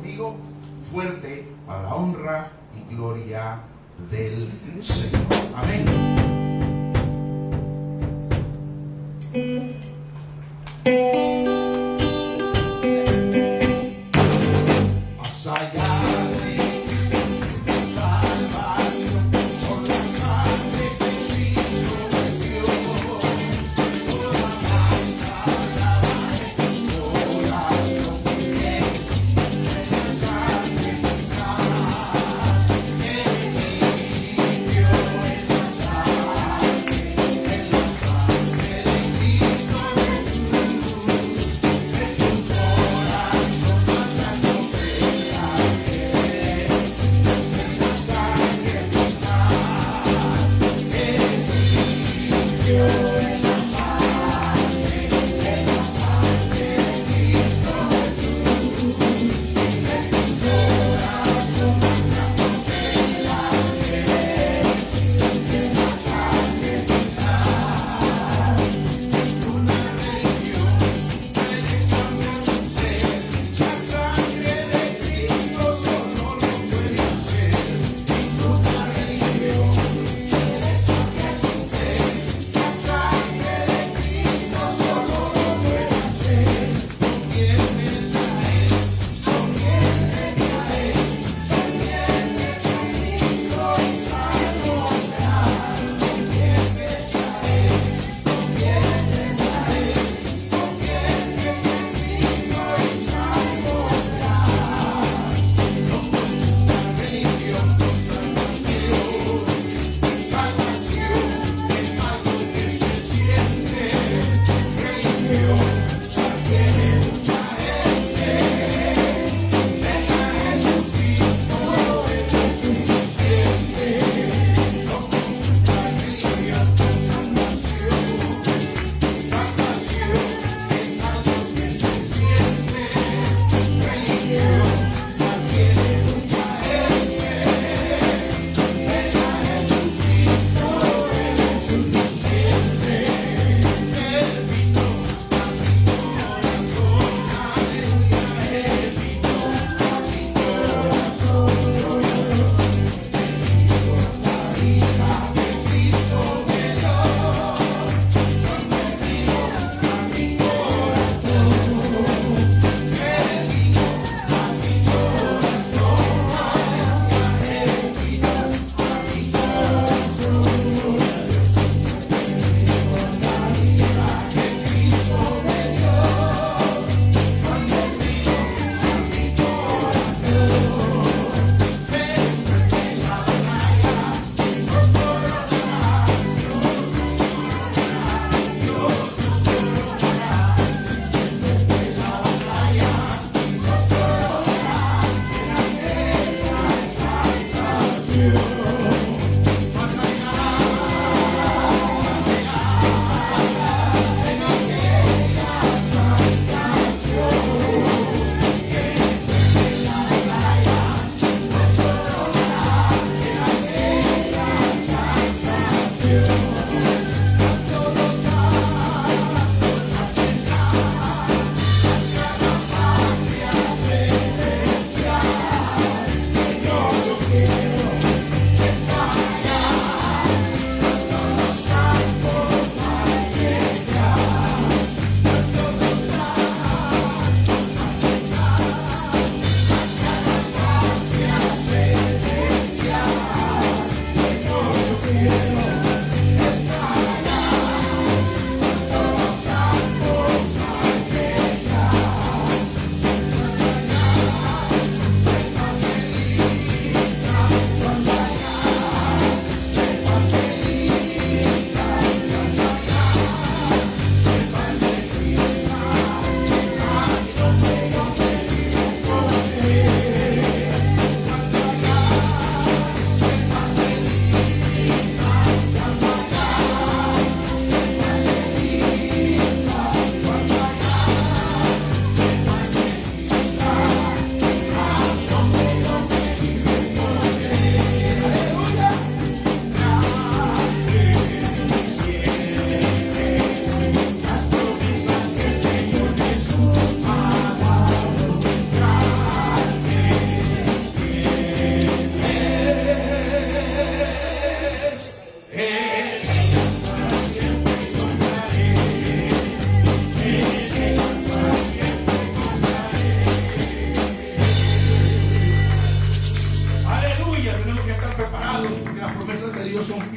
conmigo, fuerte para la honra y gloria del Señor. Amén. Más allá de salvación, por la sangre que Cristo dio, toda alabanza alabaré, corazón que en sangre está, que limpió en la sangre de Cristo Jesús.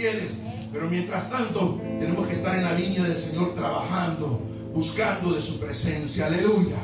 fieles. Pero mientras tanto, tenemos que estar en la viña del Señor trabajando, buscando de su presencia. Aleluya.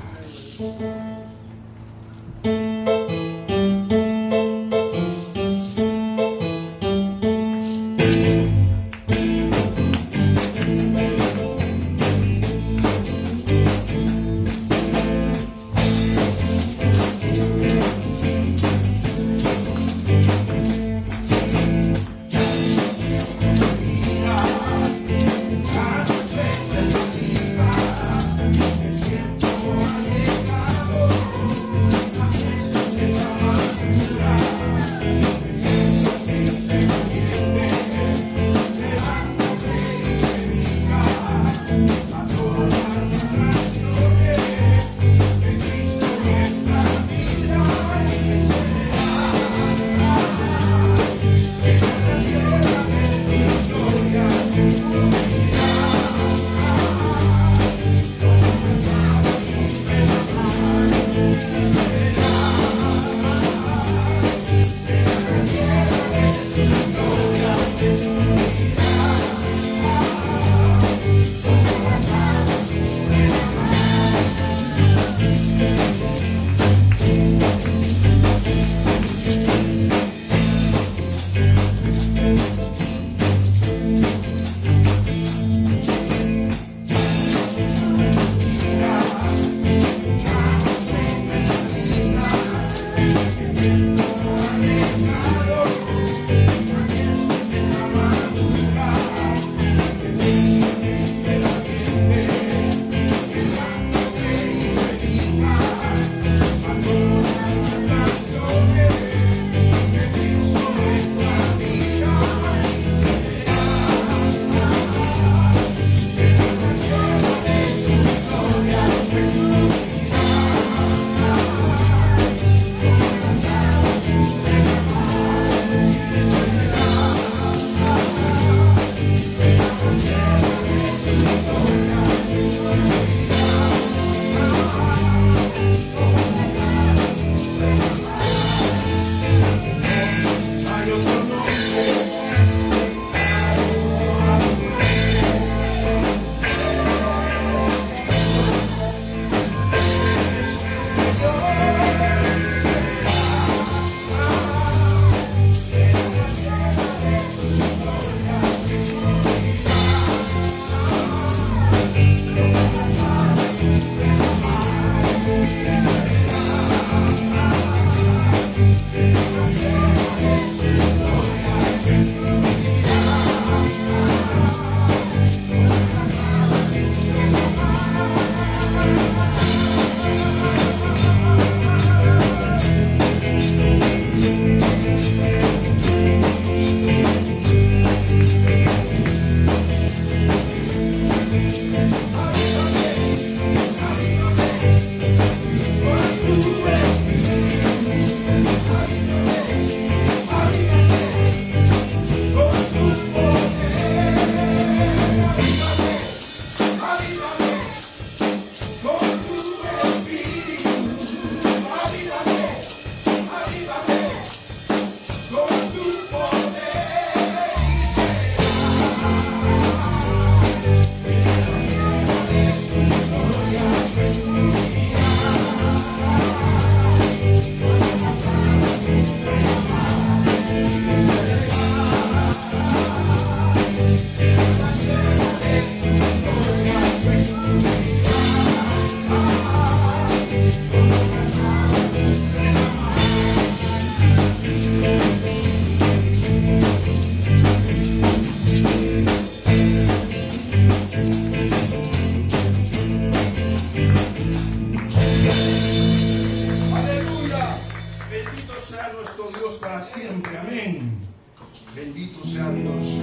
Bendito sea Dios.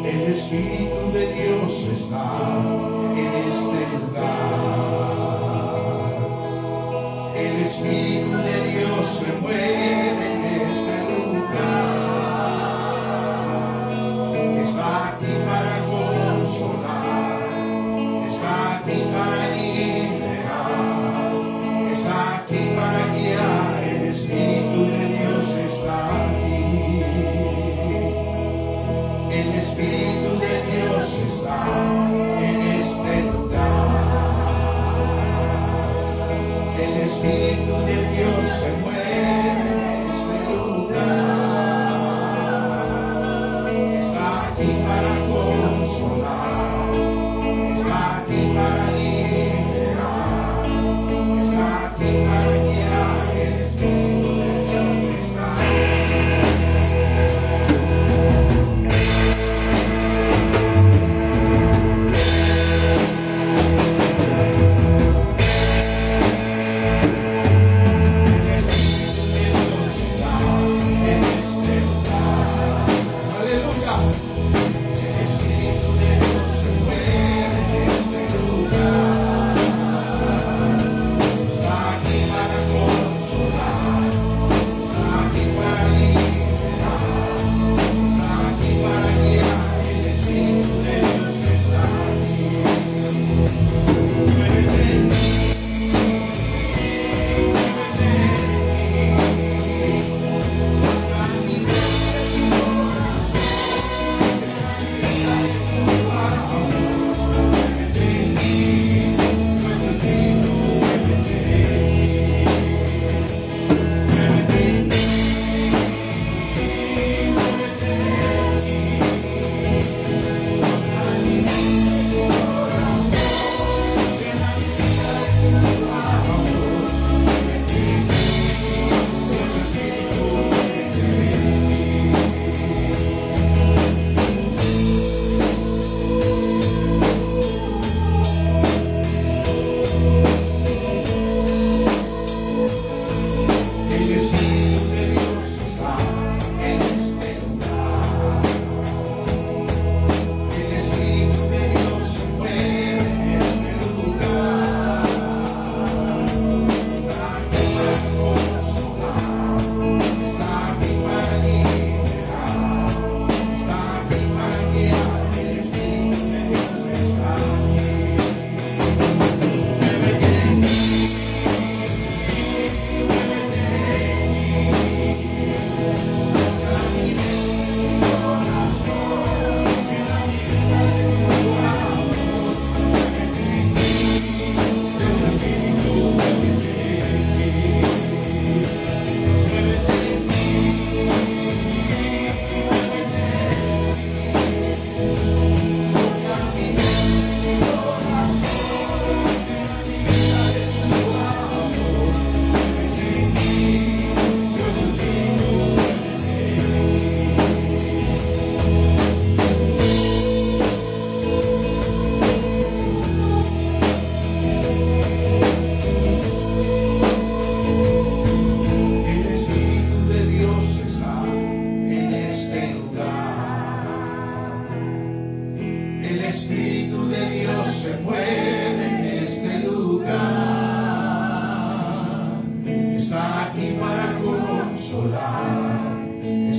El Espíritu de Dios está en este lugar. El Espíritu de Dios se mueve en este lugar. Está aquí para consolar. Está aquí para liberar. para consolar, está aquí para liberar, está aquí para guiar. El Espíritu de Dios está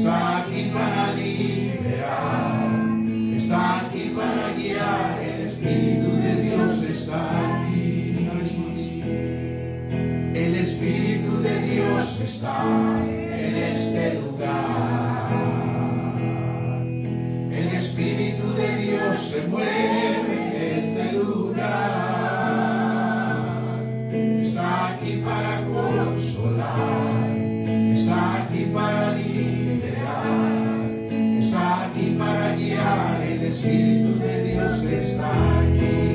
está aquí para liberar, está aquí para guiar. El Espíritu de Dios está aquí. Una vez más. El Espíritu de Dios está en este lugar. El Espíritu de Dios se mueve en este lugar. Está aquí para consolar, está aquí para liberar, está aquí para guiar. El Espíritu de Dios está aquí.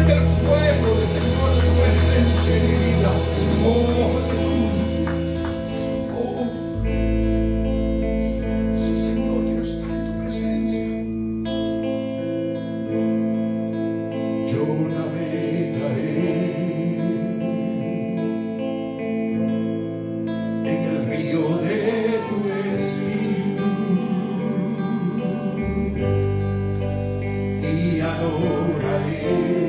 Siente el fuego del Señor, de tu presencia en mi vida. Oh, aleluya. Oh, sí, Señor, quiero estar en tu presencia. Yo navegaré en el río de tu espíritu y adoraré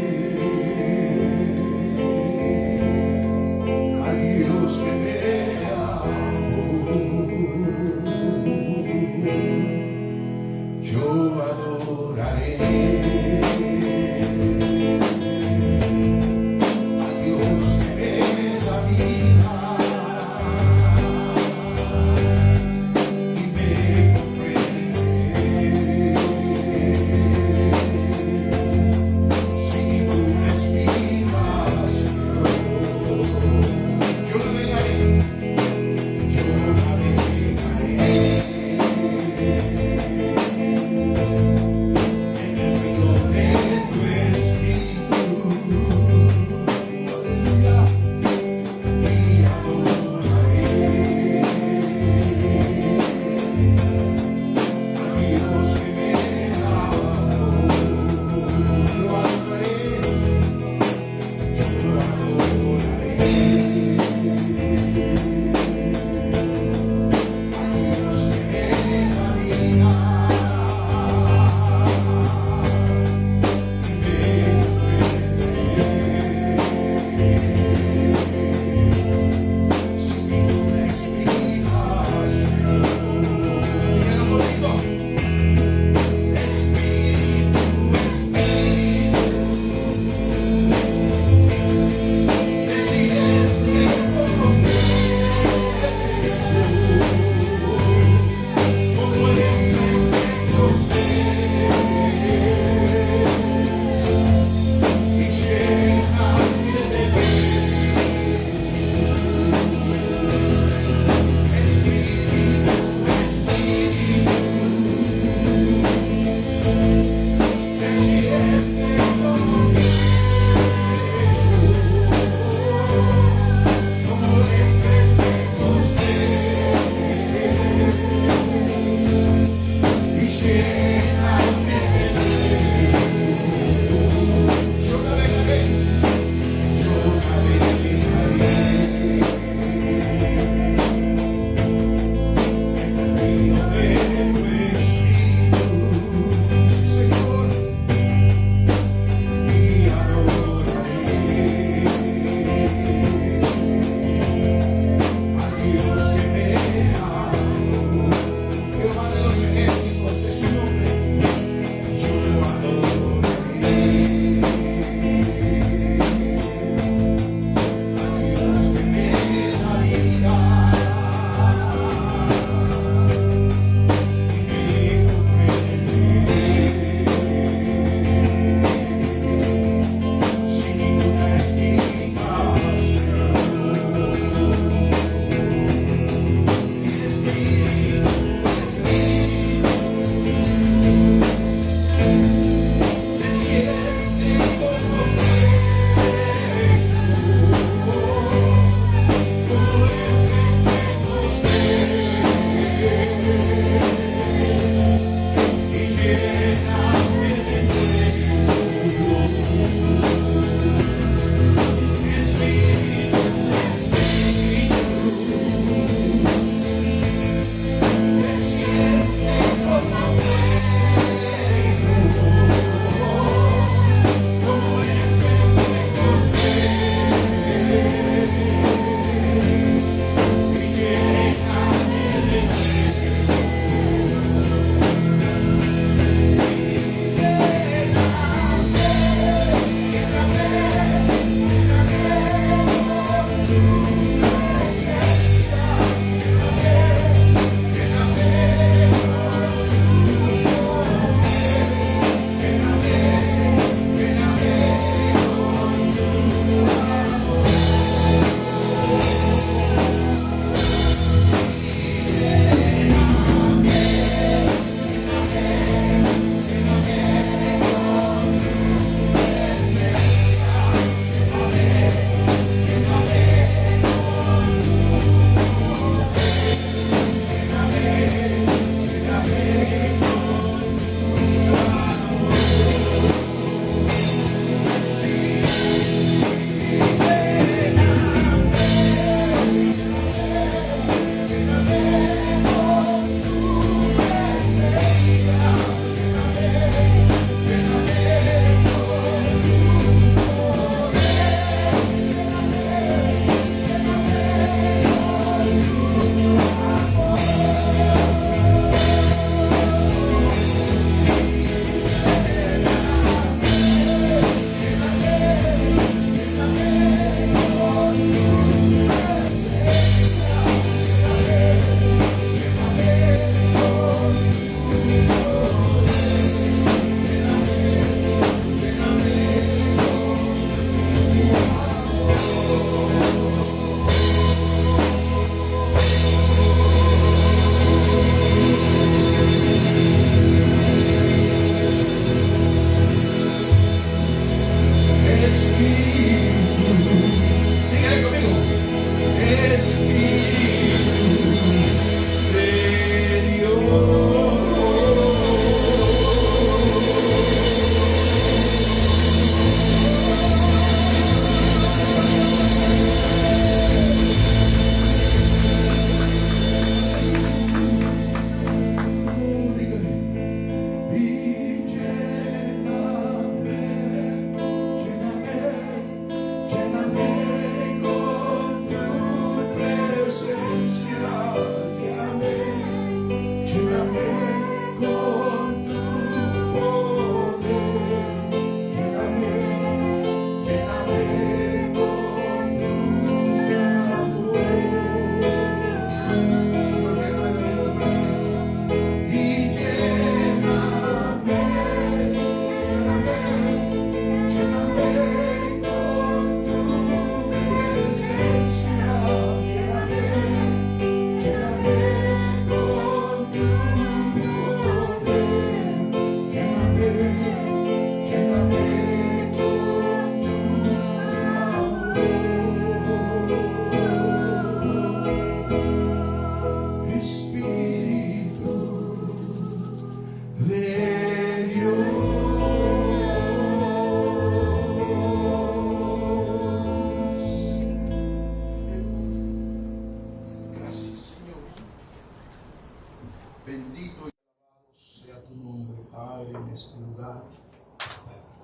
Bendito y alabado sea tu nombre, Padre, en este lugar.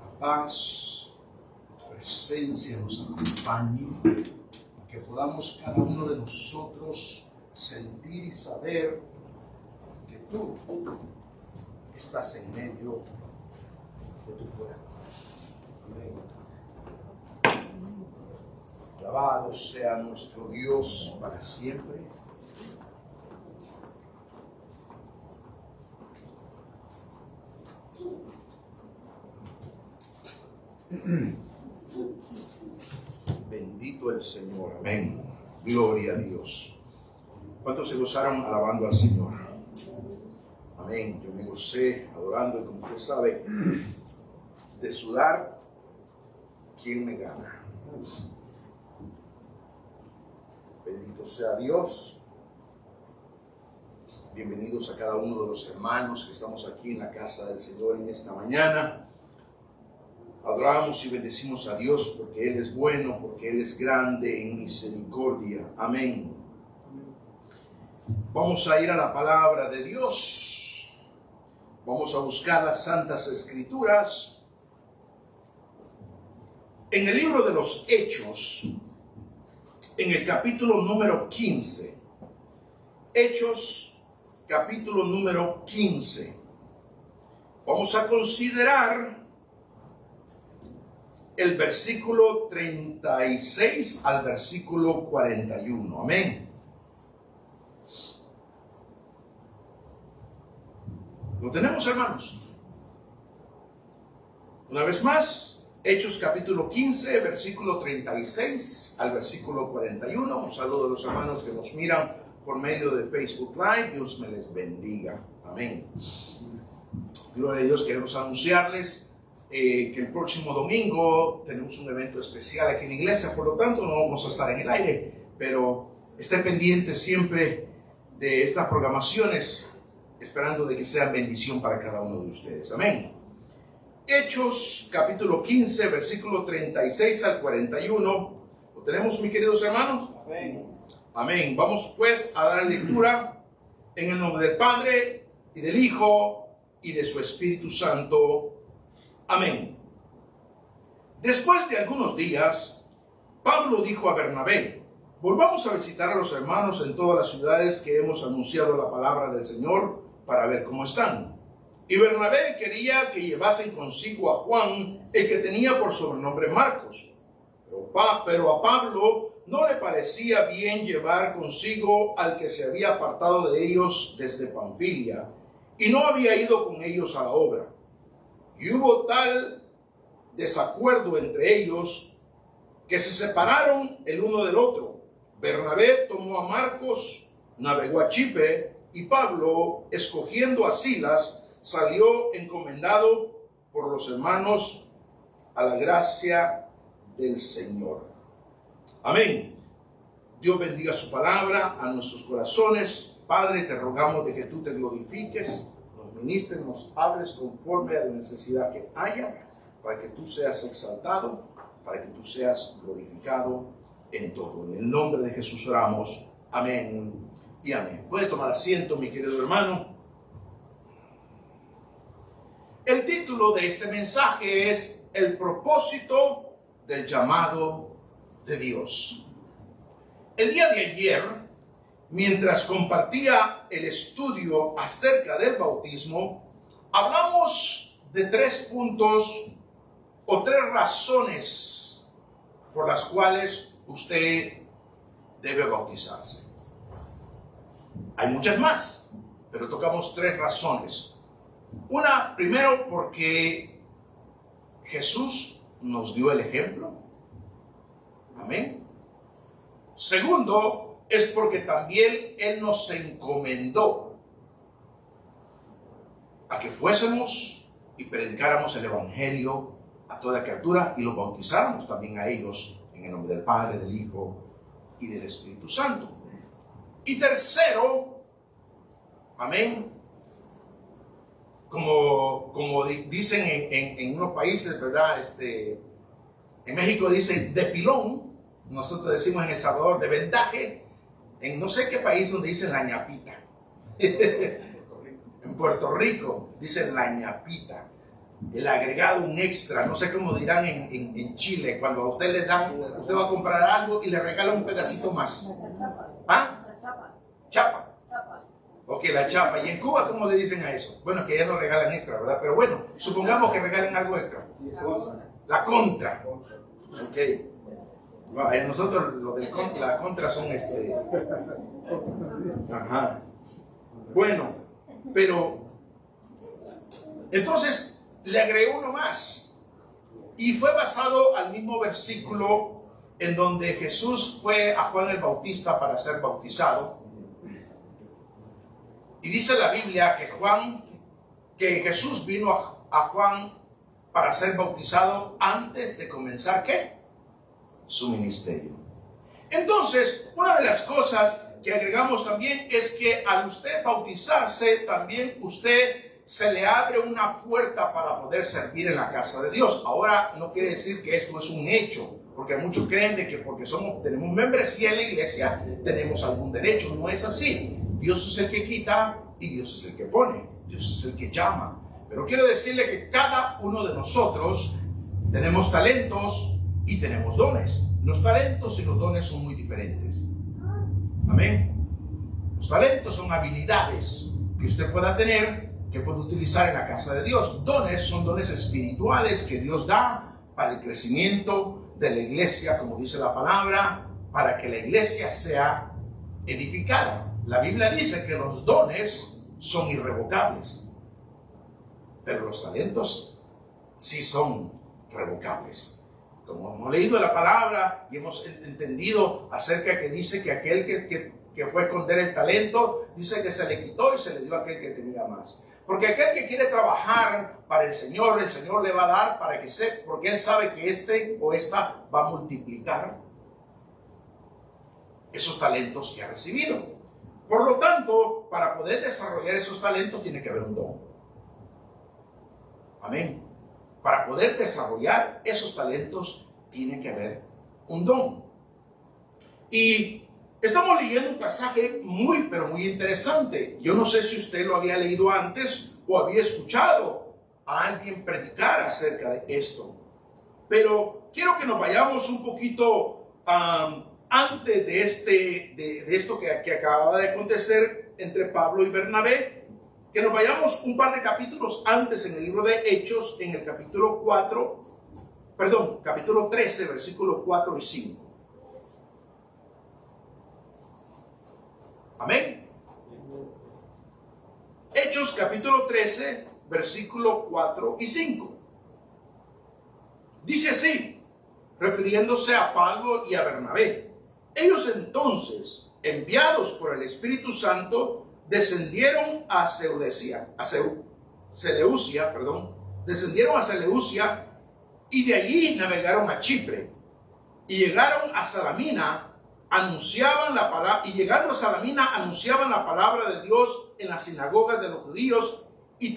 La paz, tu presencia nos acompañe, que podamos cada uno de nosotros sentir y saber que tú estás en medio de tu pueblo. Amén. Alabado sea nuestro Dios para siempre. Bendito el Señor, amén. Gloria a Dios. ¿Cuántos se gozaron alabando al Señor? Amén. Yo me gocé adorando y como usted sabe, de sudar, ¿quién me gana? Bendito sea Dios. Bienvenidos a cada uno de los hermanos que estamos aquí en la casa del Señor en esta mañana. Adoramos y bendecimos a Dios porque Él es bueno, porque Él es grande en misericordia. Amén. Vamos a ir a la palabra de Dios. Vamos a buscar las Santas Escrituras. En el libro de los Hechos, en el capítulo número 15. Hechos, capítulo número 15. Vamos a considerar el versículo 36 al versículo 41. Amén. ¿Lo tenemos, hermanos? Una vez más, Hechos capítulo 15, versículo 36 al versículo 41. Un saludo a los hermanos que nos miran por medio de Facebook Live. Dios me les bendiga. Amén. Gloria a Dios. Queremos anunciarles que el próximo domingo tenemos un evento especial aquí en la iglesia, por lo tanto no vamos a estar en el aire, pero estén pendientes siempre de estas programaciones, esperando de que sean bendición para cada uno de ustedes. Amén. Hechos capítulo 15, versículo 36 al 41. ¿Lo tenemos, mis queridos hermanos? Amén. Amén. Vamos pues a dar lectura en el nombre del Padre y del Hijo y de su Espíritu Santo. Amén. Después de algunos días, Pablo dijo a Bernabé: volvamos a visitar a los hermanos en todas las ciudades que hemos anunciado la palabra del Señor para ver cómo están. Y Bernabé quería que llevasen consigo a Juan, el que tenía por sobrenombre Marcos. Pero a Pablo no le parecía bien llevar consigo al que se había apartado de ellos desde Panfilia y no había ido con ellos a la obra. Y hubo tal desacuerdo entre ellos que se separaron el uno del otro. Bernabé tomó a Marcos, navegó a Chipre, y Pablo, escogiendo a Silas, salió encomendado por los hermanos a la gracia del Señor. Amén. Dios bendiga su palabra a nuestros corazones. Padre, te rogamos de que tú te glorifiques, nos ministres, nos hables conforme a la necesidad que haya, para que tú seas exaltado, para que tú seas glorificado en todo. En el nombre de Jesús oramos. Amén y amén. Puede tomar asiento, mi querido hermano. El título de este mensaje es El propósito del llamado de Dios. El día de ayer, mientras compartía el estudio acerca del bautismo, hablamos de 3 puntos o 3 razones por las cuales usted debe bautizarse. Hay muchas más, pero tocamos 3 razones. Una, primero, porque Jesús nos dio el ejemplo. Amén. Segundo, es porque también Él nos encomendó a que fuésemos y predicáramos el Evangelio a toda criatura y los bautizáramos también a ellos en el nombre del Padre, del Hijo y del Espíritu Santo. Y tercero, amén, como dicen en unos países, ¿verdad? En México dicen de pilón, nosotros decimos en El Salvador de vendaje, en no sé qué país donde dicen la ñapita. Puerto Rico dicen la ñapita, el agregado, un extra, no sé cómo dirán en Chile, cuando a usted le dan, usted va a comprar algo y le regala un pedacito más. ¿Ah? Chapa. Ok, la chapa. ¿Y en Cuba cómo le dicen a eso? Bueno, que ya no regalan extra, ¿verdad? Pero bueno, supongamos que regalen algo extra. La contra. Ok. Bueno, nosotros lo del la contra son Ajá. Bueno, pero entonces le agregó uno más. Y fue basado al mismo versículo en donde Jesús fue a Juan el Bautista para ser bautizado. Y dice la Biblia que Jesús vino a Juan para ser bautizado antes de comenzar, ¿qué? Su ministerio. Entonces, una de las cosas que agregamos también es que al usted bautizarse, también se le abre una puerta para poder servir en la casa de Dios. Ahora, no quiere decir que esto es un hecho, porque muchos creen de que porque tenemos membresía en la iglesia, tenemos algún derecho. No es así. Dios es el que quita y Dios es el que pone. Dios es el que llama. Pero quiero decirle que cada uno de nosotros tenemos talentos y tenemos dones. Los talentos y los dones son muy diferentes. Amén. Los talentos son habilidades que usted pueda tener, que puede utilizar en la casa de Dios. Dones son dones espirituales que Dios da para el crecimiento de la iglesia, como dice la palabra, para que la iglesia sea edificada. La Biblia dice que los dones son irrevocables, pero los talentos sí son revocables. Como hemos leído la palabra y hemos entendido acerca que dice que aquel que fue a esconder el talento, dice que se le quitó y se le dio a aquel que tenía más. Porque aquel que quiere trabajar para el Señor le va a dar para que porque Él sabe que este o esta va a multiplicar esos talentos que ha recibido. Por lo tanto, para poder desarrollar esos talentos tiene que haber un don. Amén. Para poder desarrollar esos talentos tiene que haber un don. Y estamos leyendo un pasaje pero muy interesante. Yo no sé si usted lo había leído antes o había escuchado a alguien predicar acerca de esto. Pero quiero que nos vayamos un poquito antes de esto que acababa de acontecer entre Pablo y Bernabé. Que nos vayamos un par de capítulos antes en el libro de Hechos, en el capítulo 13, versículos 4 y 5. Amén. Hechos capítulo 13, versículos 4 y 5. Dice así, refiriéndose a Pablo y a Bernabé. Ellos entonces, enviados por el Espíritu Santo, descendieron a Seleucia, y de allí navegaron a Chipre y llegaron a Salamina, llegando a Salamina anunciaban la palabra de Dios en las sinagogas de los judíos y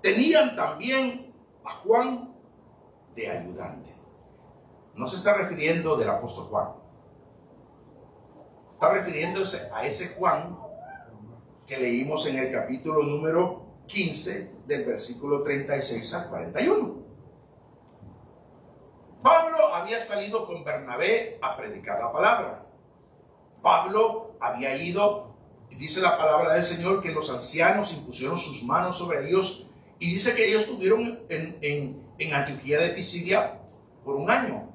tenían también a Juan de ayudante. No se está refiriendo del apóstol Juan. Está refiriéndose a ese Juan que leímos en el capítulo número 15 del versículo 36 al 41. Pablo había salido con Bernabé a predicar la palabra. Pablo había ido, y dice la palabra del Señor, que los ancianos impusieron sus manos sobre ellos, y dice que ellos estuvieron en Antioquía de Pisidia por un año.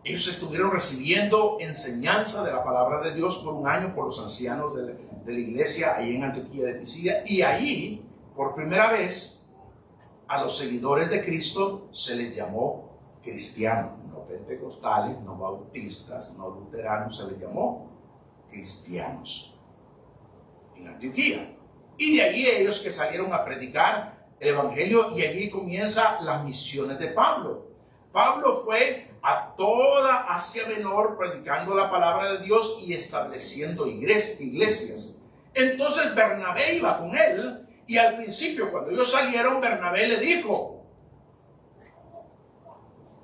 Ellos estuvieron recibiendo enseñanza de la palabra de Dios por un año por los ancianos de la iglesia ahí en Antioquía de Pisidia. Y allí, por primera vez, a los seguidores de Cristo se les llamó cristianos. No pentecostales, no bautistas, no luteranos, se les llamó cristianos en Antioquía. Y de allí ellos que salieron a predicar el evangelio, y allí comienzan las misiones de Pablo. Pablo fue a toda Asia Menor predicando la palabra de Dios y estableciendo iglesias. Entonces Bernabé iba con él, y al principio cuando ellos salieron, Bernabé le dijo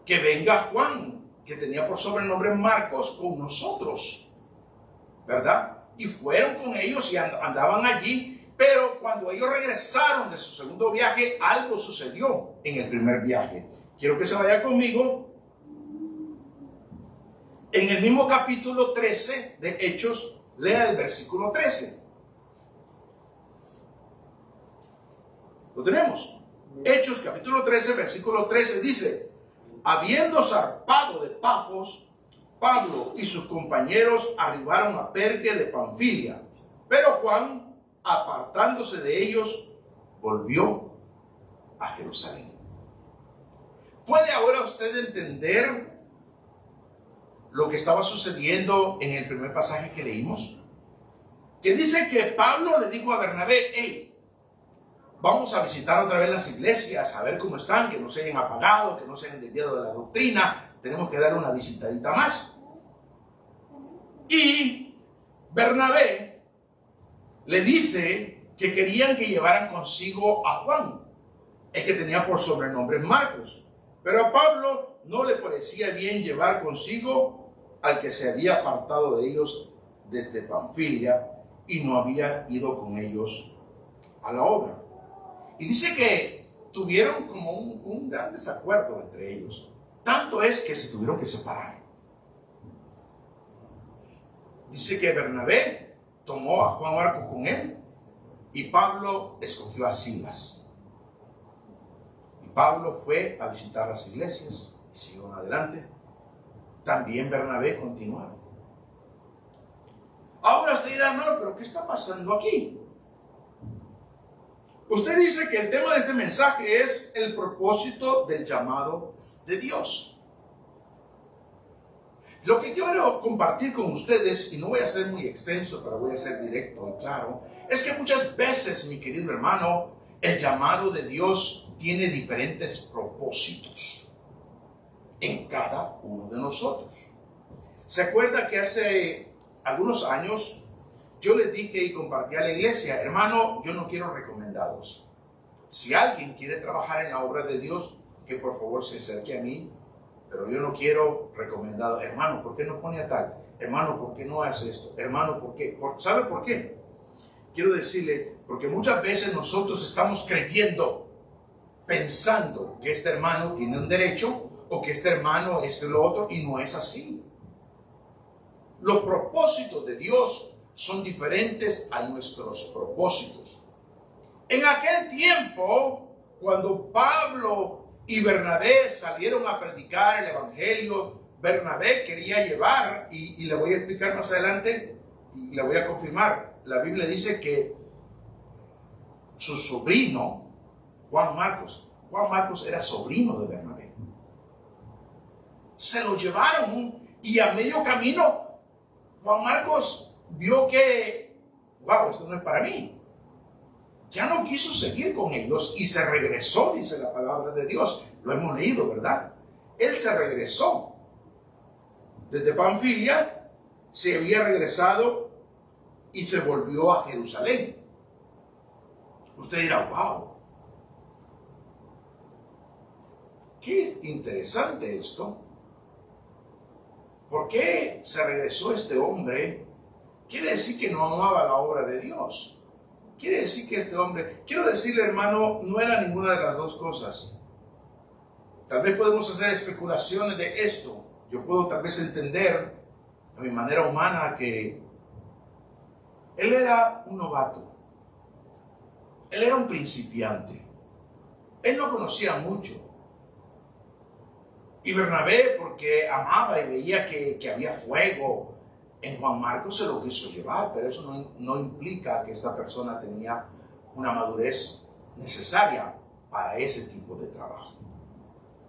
que venga Juan, que tenía por sobrenombre Marcos, con nosotros, ¿verdad? y fueron con ellos y andaban allí, pero cuando ellos regresaron de su segundo viaje, algo sucedió en el primer viaje. Quiero que se vaya conmigo. En el mismo capítulo 13 de Hechos, lea el versículo 13. ¿Lo tenemos? Hechos capítulo 13, versículo 13 dice: habiendo zarpado de Pafos, Pablo y sus compañeros arribaron a Perge de Panfilia, pero Juan, apartándose de ellos, volvió a Jerusalén. ¿Puede ahora usted entender lo que estaba sucediendo en el primer pasaje que leímos? Que dice que Pablo le dijo a Bernabé: hey, vamos a visitar otra vez las iglesias, a ver cómo están, que no se hayan apagado, que no se hayan desviado de la doctrina, tenemos que dar una visitadita más. Y Bernabé le dice que querían que llevaran consigo a Juan, el que tenía por sobrenombre Marcos. Pero a Pablo no le parecía bien llevar consigo al que se había apartado de ellos desde Panfilia y no había ido con ellos a la obra. Y dice que tuvieron como un gran desacuerdo entre ellos. Tanto es que se tuvieron que separar. Dice que Bernabé tomó a Juan Marcos con él y Pablo escogió a Silas. Y Pablo fue a visitar las iglesias y siguieron adelante. También Bernabé continuaron. Ahora usted dirá: hermano, ¿pero qué está pasando aquí? Usted dice que el tema de este mensaje es el propósito del llamado de Dios. Lo que quiero compartir con ustedes, y no voy a ser muy extenso, pero voy a ser directo y claro, es que muchas veces, mi querido hermano, el llamado de Dios tiene diferentes propósitos en cada uno de nosotros. ¿Se acuerda que hace algunos años yo les dije y compartí a la iglesia: hermano, yo no quiero recomendados. Si alguien quiere trabajar en la obra de Dios, que por favor se acerque a mí, pero yo no quiero recomendados. Hermano, ¿por qué no pone a tal? Hermano, ¿por qué no hace esto? Hermano, ¿por qué? ¿Sabe por qué? Quiero decirle, porque muchas veces nosotros estamos creyendo, pensando que este hermano tiene un derecho o que este hermano esto y lo otro, y no es así. Los propósitos de Dios son diferentes a nuestros propósitos. En aquel tiempo, cuando Pablo y Bernabé salieron a predicar el evangelio, Bernabé quería llevar, y le voy a explicar más adelante, y le voy a confirmar, la Biblia dice que su sobrino, Juan Marcos era sobrino de Bernabé. Se lo llevaron y a medio camino Juan Marcos vio que, wow, esto no es para mí. Ya no quiso seguir con ellos y se regresó, dice la palabra de Dios. Lo hemos leído, ¿verdad? Él se regresó. Desde Panfilia se había regresado y se volvió a Jerusalén. Usted dirá: wow, qué interesante esto. ¿Por qué se regresó este hombre? Quiere decir que no amaba la obra de Dios. Quiere decir que este hombre, quiero decirle, hermano, no era ninguna de las dos cosas. Tal vez podemos hacer especulaciones de esto. Yo puedo tal vez entender a mi manera humana que él era un novato. Él era un principiante. Él no conocía mucho. Y Bernabé, porque amaba y veía que había fuego en Juan Marcos, se lo quiso llevar, pero eso no implica que esta persona tenía una madurez necesaria para ese tipo de trabajo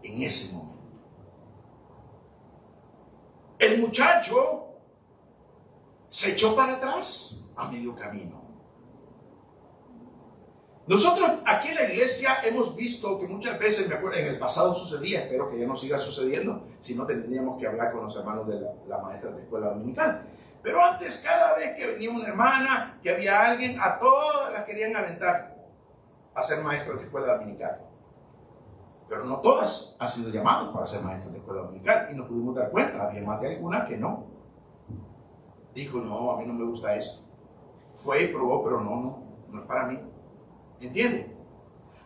en ese momento. El muchacho se echó para atrás a medio camino. Nosotros aquí en la iglesia hemos visto que muchas veces, me acuerdo, en el pasado sucedía, espero que ya no siga sucediendo, si no tendríamos que hablar con los hermanos de la maestra de escuela dominical. Pero antes, cada vez que venía una hermana, que había alguien, a todas las querían aventar a ser maestras de escuela dominical. Pero no todas han sido llamadas para ser maestras de escuela dominical, y nos pudimos dar cuenta, había más de algunas que no. dijo, no, a mí no me gusta esto. Fue y probó, pero no es para mí. ¿Entiende?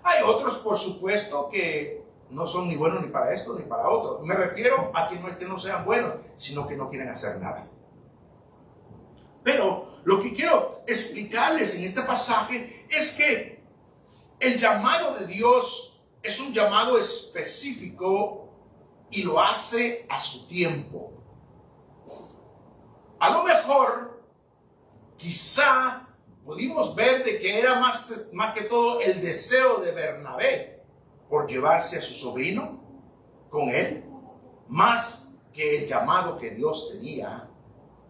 Hay otros, por supuesto, que no son ni buenos ni para esto ni para otro. Me refiero a que no es que no sean buenos, sino que no quieren hacer nada. Pero lo que quiero explicarles en este pasaje es que el llamado de Dios es un llamado específico y lo hace a su tiempo. A lo mejor, quizá pudimos ver de que era más que todo el deseo de Bernabé por llevarse a su sobrino con él, más que el llamado que Dios tenía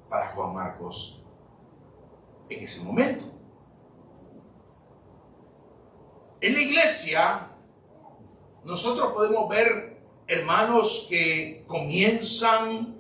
para Juan Marcos en ese momento. En la iglesia, nosotros podemos ver hermanos que comienzan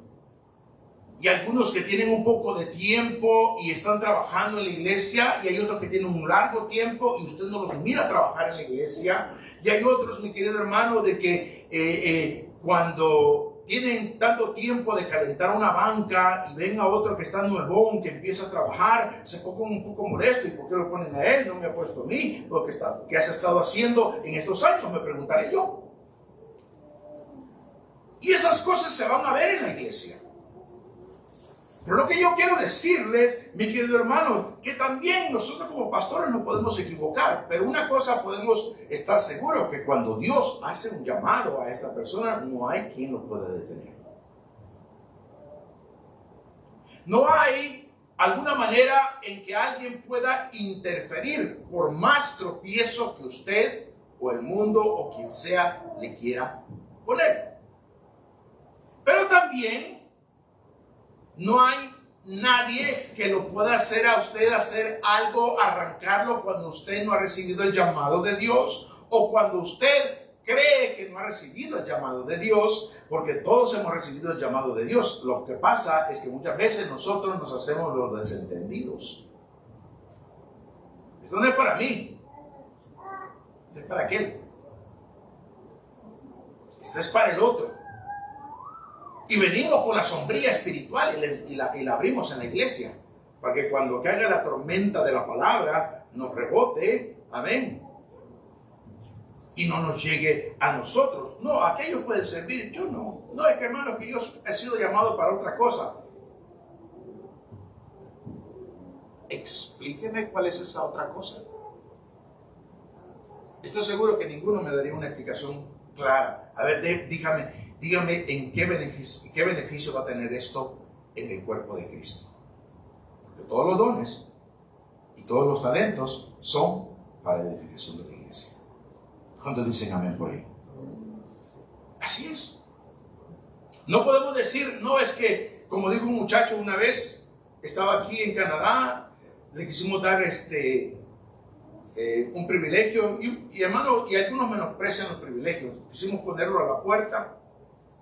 y algunos que tienen un poco de tiempo y están trabajando en la iglesia, y hay otros que tienen un largo tiempo y usted no los mira trabajar en la iglesia, y hay otros, mi querido hermano, de que cuando tienen tanto tiempo de calentar una banca y ven a otro que está nuevón, que empieza a trabajar, se ponen un poco molesto. ¿Y por qué lo ponen a él? No me ha puesto a mí. ¿Qué has estado haciendo en estos años? Me preguntaré yo. Y esas cosas se van a ver en la iglesia. Pero lo que yo quiero decirles, mi querido hermano, que también nosotros como pastores nos podemos equivocar, pero una cosa podemos estar seguros, que cuando Dios hace un llamado a esta persona, no hay quien lo pueda detener. No hay alguna manera en que alguien pueda interferir, por más tropiezo que usted o el mundo o quien sea le quiera poner. Pero también no hay nadie que lo pueda hacer a usted hacer algo, arrancarlo cuando usted no ha recibido el llamado de Dios, o cuando usted cree que no ha recibido el llamado de Dios, porque todos hemos recibido el llamado de Dios. Lo que pasa es que muchas veces nosotros nos hacemos los desentendidos. Esto no es para mí, esto es para aquel, esto es para el otro. Y venimos con la sombría espiritual y la abrimos en la iglesia, para que cuando caiga la tormenta de la palabra nos rebote, amén, y no nos llegue a nosotros. No, aquellos pueden servir, yo no. No, es que hermano, que yo he sido llamado para otra cosa. Explíqueme cuál es esa otra cosa. Estoy seguro que ninguno me daría una explicación clara. A ver, dígame en qué beneficio va a tener esto en el cuerpo de Cristo. Porque todos los dones y todos los talentos son para la edificación de la iglesia. ¿Cuántos dicen amén por ahí? Así es. No podemos decir, no, es que, como dijo un muchacho una vez, estaba aquí en Canadá, le quisimos dar un privilegio, y hermano, y algunos menosprecian los privilegios. Quisimos ponerlo a la puerta,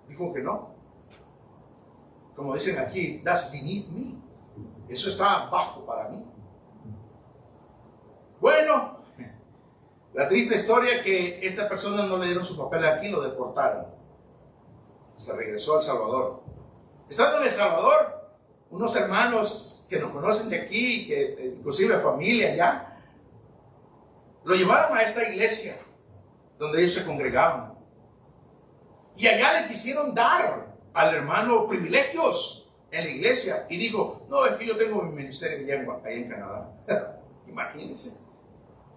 dijo que no. Como dicen aquí, that's beneath me. Eso está bajo para mí. Bueno, la triste historia que esta persona no le dieron su papel aquí, lo deportaron. Se regresó a El Salvador. Estando en El Salvador, unos hermanos que nos conocen de aquí, que inclusive familia ya, lo llevaron a esta iglesia donde ellos se congregaban. Y allá le quisieron dar al hermano privilegios en la iglesia. Y dijo, no, es que yo tengo mi ministerio allá en Canadá. Imagínense.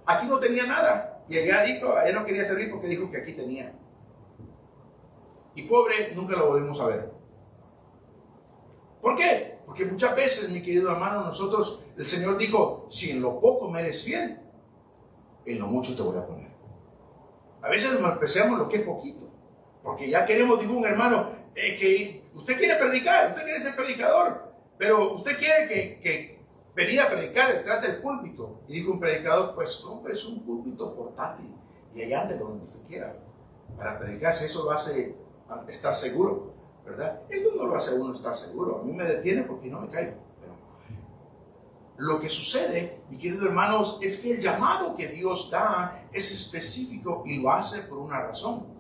Aquí no tenía nada. Y allá dijo, él no quería servir porque dijo que aquí tenía. Y pobre, nunca lo volvimos a ver. ¿Por qué? Porque muchas veces, mi querido hermano, nosotros, el Señor dijo, si en lo poco me eres fiel, en lo mucho te voy a poner. A veces nos despreciamos lo que es poquito. Porque ya queremos, dijo un hermano, que usted quiere predicar, usted quiere ser predicador, pero usted quiere que venir a predicar detrás del púlpito. Y dijo un predicador, pues compres un púlpito portátil y allá ande donde usted quiera. Para predicarse, eso lo hace estar seguro, ¿verdad? Esto no lo hace a uno estar seguro. A mí me detiene porque no me caigo. Pero lo que sucede, mi querido hermanos, es que el llamado que Dios da es específico y lo hace por una razón.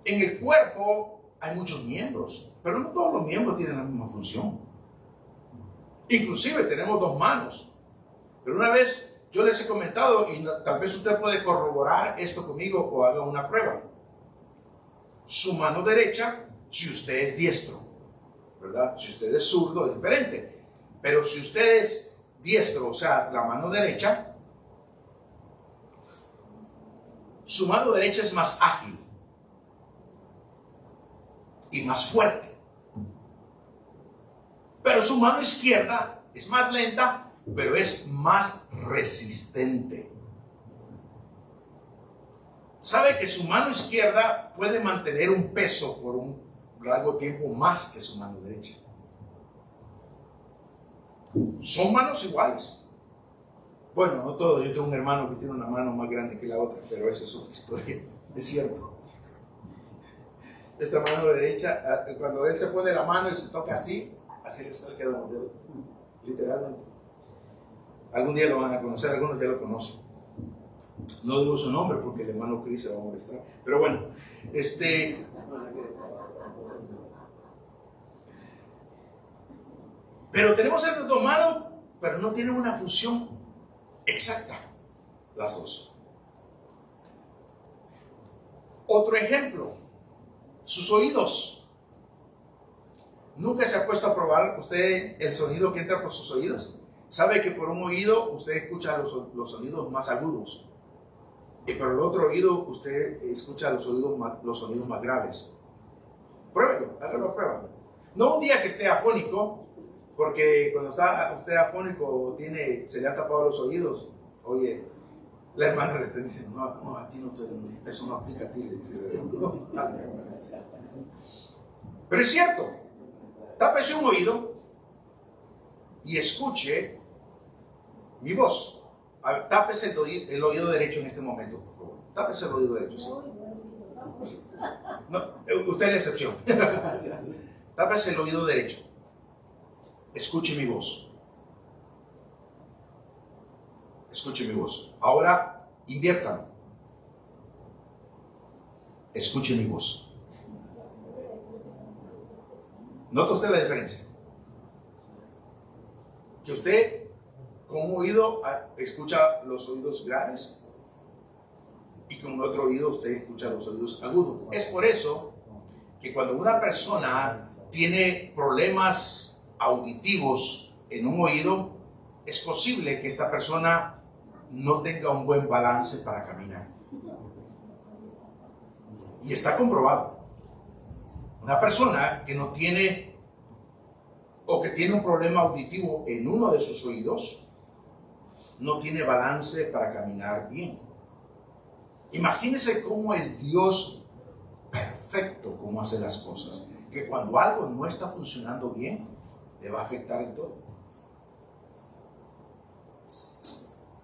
En el cuerpo hay muchos miembros, pero no todos los miembros tienen la misma función. Inclusive tenemos dos manos. Pero una vez yo les he comentado, y tal vez usted puede corroborar esto conmigo o haga una prueba. Su mano derecha, si usted es diestro, ¿verdad? Si usted es zurdo es diferente. Pero si usted es diestro, o sea, la mano derecha, su mano derecha es más ágil y más fuerte. Pero su mano izquierda es más lenta, pero es más resistente. Sabe que su mano izquierda puede mantener un peso por un largo tiempo más que su mano derecha. Son manos iguales. Bueno, no todos. Yo tengo un hermano que tiene una mano más grande que la otra, pero esa es otra historia. Es cierto. Esta mano derecha, cuando él se pone la mano y se toca así, así le sale de los dedos, literalmente. Algún día lo van a conocer, algunos ya lo conocen. No digo su nombre porque el hermano Chris se va a molestar. Pero bueno, pero tenemos estas dos manos, pero no tienen una función exacta, las dos. Otro ejemplo, sus oídos. ¿Nunca se ha puesto a probar usted el sonido que entra por sus oídos? Sabe que por un oído usted escucha los sonidos más agudos y por el otro oído usted escucha los sonidos más graves. Pruébelo, hágalo a prueba. No un día que esté afónico, porque cuando está usted afónico se le han tapado los oídos. Oye, la hermana le está diciendo, no, a ti no eso no aplica a ti. Le dice, no. Pero es cierto, tápese un oído y escuche mi voz. A ver, tápese el oído derecho en este momento, por favor. Tápese el oído derecho. ¿Sí? No, usted es la excepción. Tápese el oído derecho. Escuche mi voz. Escuche mi voz. Ahora, inviértalo. Escuche mi voz. ¿Nota usted la diferencia? Que usted con un oído escucha los oídos graves y con otro oído usted escucha los oídos agudos. Es por eso que cuando una persona tiene problemas auditivos en un oído, es posible que esta persona no tenga un buen balance para caminar. Y está comprobado. Una persona que no tiene o que tiene un problema auditivo en uno de sus oídos, no tiene balance para caminar bien. Imagínese cómo el Dios perfecto, cómo hace las cosas, que cuando algo no está funcionando bien, le va a afectar en todo.